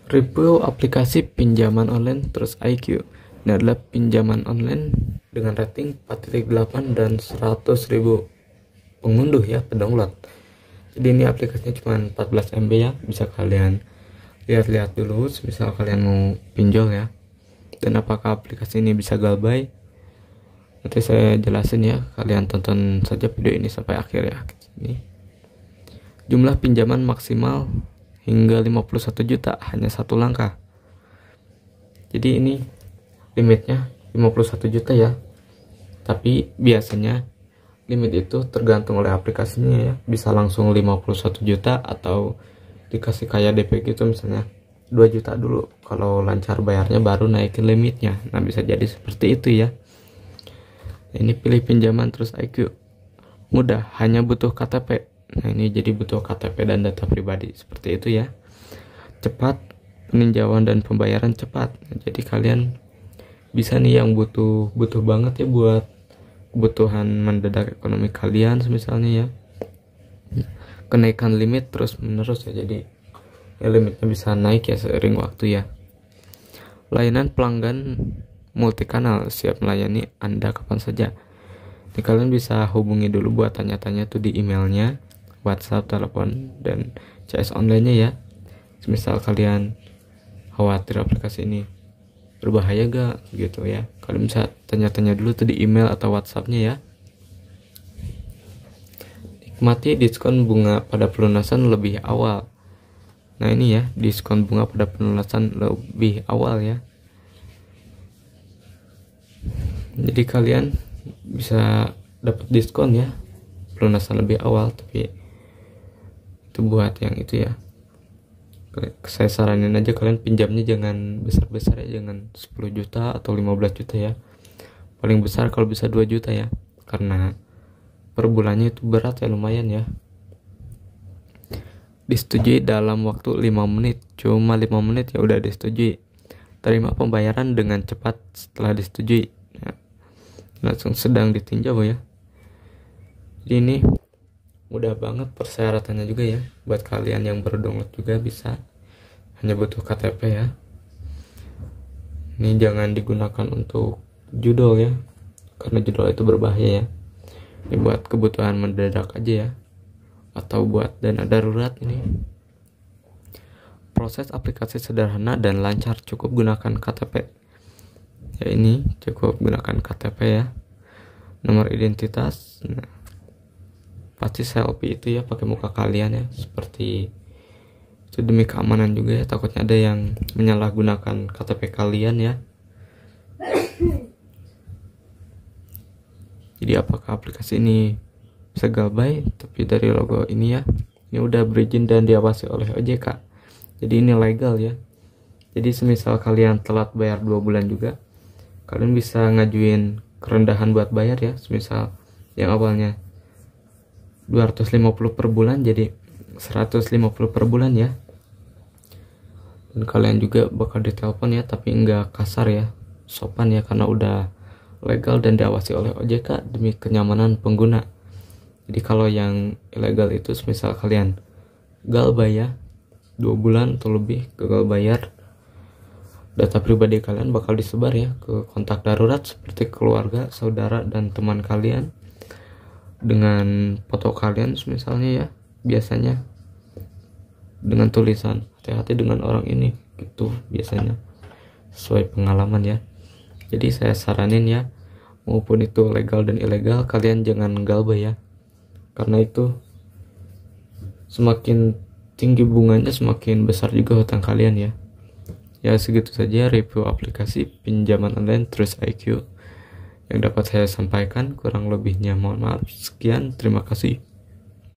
Review aplikasi pinjaman online Trust IQ. Ini adalah pinjaman online dengan rating 4.8 dan 100.000 pengunduh ya, pendownload. Jadi ini aplikasinya cuma 14 MB ya, bisa kalian lihat-lihat dulu misal kalian mau pinjol ya. Dan apakah aplikasi ini bisa galbay? Nanti saya jelasin ya, kalian tonton saja video ini sampai akhir ya. Ini jumlah pinjaman maksimal hingga 51 juta, hanya satu langkah. Jadi ini limitnya 51 juta ya, tapi biasanya limit itu tergantung oleh aplikasinya ya, bisa langsung 51 juta atau dikasih kayak DP gitu, misalnya 2 juta dulu, kalau lancar bayarnya baru naikin limitnya. Nah bisa jadi seperti itu ya. Ini pilih pinjaman Trust IQ, mudah, hanya butuh KTP. Nah ini jadi butuh KTP dan data pribadi, seperti itu ya. Cepat, peninjauan dan pembayaran cepat. Nah, jadi kalian bisa nih yang butuh banget ya buat kebutuhan mendadak ekonomi kalian misalnya ya, kenaikan limit terus menerus ya, jadi ya limitnya bisa naik ya seiring waktu ya. Layanan pelanggan multikanal, siap melayani Anda kapan saja. Ini kalian bisa hubungi dulu buat tanya-tanya tuh di emailnya, WhatsApp, telepon, dan CS online-nya ya. Misal kalian khawatir aplikasi ini berbahaya gak gitu ya, kalian bisa tanya-tanya dulu tuh di email atau WhatsApp-nya ya. Nikmati diskon bunga pada pelunasan lebih awal. Nah ini ya, diskon bunga pada pelunasan lebih awal ya. Jadi kalian bisa dapat diskon ya, pelunasan lebih awal, tapi itu buat yang itu ya. Saya saranin aja kalian pinjamnya jangan besar-besar ya, jangan 10 juta atau 15 juta ya. Paling besar kalau bisa 2 juta ya, karena per bulannya itu berat ya, lumayan ya. Disetujui dalam waktu 5 menit, cuma 5 menit ya udah disetujui. Terima pembayaran dengan cepat setelah disetujui ya. Langsung sedang ditinjau ya. Jadi ini mudah banget persyaratannya juga ya, buat kalian yang baru download juga bisa, hanya butuh KTP ya. Ini jangan digunakan untuk judul ya, karena judul itu berbahaya ya. Ini buat kebutuhan mendadak aja ya, atau buat dana darurat. Ini proses aplikasi sederhana dan lancar, cukup gunakan KTP ya. Ini cukup gunakan KTP ya, nomor identitas. Nah, pasti selfie itu ya, pakai muka kalian ya, seperti itu demi keamanan juga ya, takutnya ada yang menyalahgunakan KTP kalian ya. Jadi apakah aplikasi ini bisa galbay? Tapi dari logo ini ya, ini udah berizin dan diawasi oleh OJK, jadi ini legal ya. Jadi semisal kalian telat bayar 2 bulan juga, kalian bisa ngajuin kerendahan buat bayar ya. Semisal yang awalnya 250 per bulan jadi 150 per bulan ya. Dan kalian juga bakal ditelepon ya, tapi enggak kasar ya, sopan ya, karena udah legal dan diawasi oleh OJK demi kenyamanan pengguna. Jadi kalau yang ilegal itu misal kalian galbay ya, 2 bulan atau lebih gagal bayar, data pribadi kalian bakal disebar ya ke kontak darurat seperti keluarga, saudara, dan teman kalian, dengan foto kalian misalnya ya, biasanya dengan tulisan hati-hati dengan orang ini gitu, biasanya sesuai pengalaman ya. Jadi saya saranin ya, maupun itu legal dan ilegal, kalian jangan galbay ya, karena itu semakin tinggi bunganya semakin besar juga hutang kalian ya. Ya segitu saja review aplikasi pinjaman online Trust IQ yang dapat saya sampaikan, kurang lebihnya mohon maaf. Sekian, terima kasih.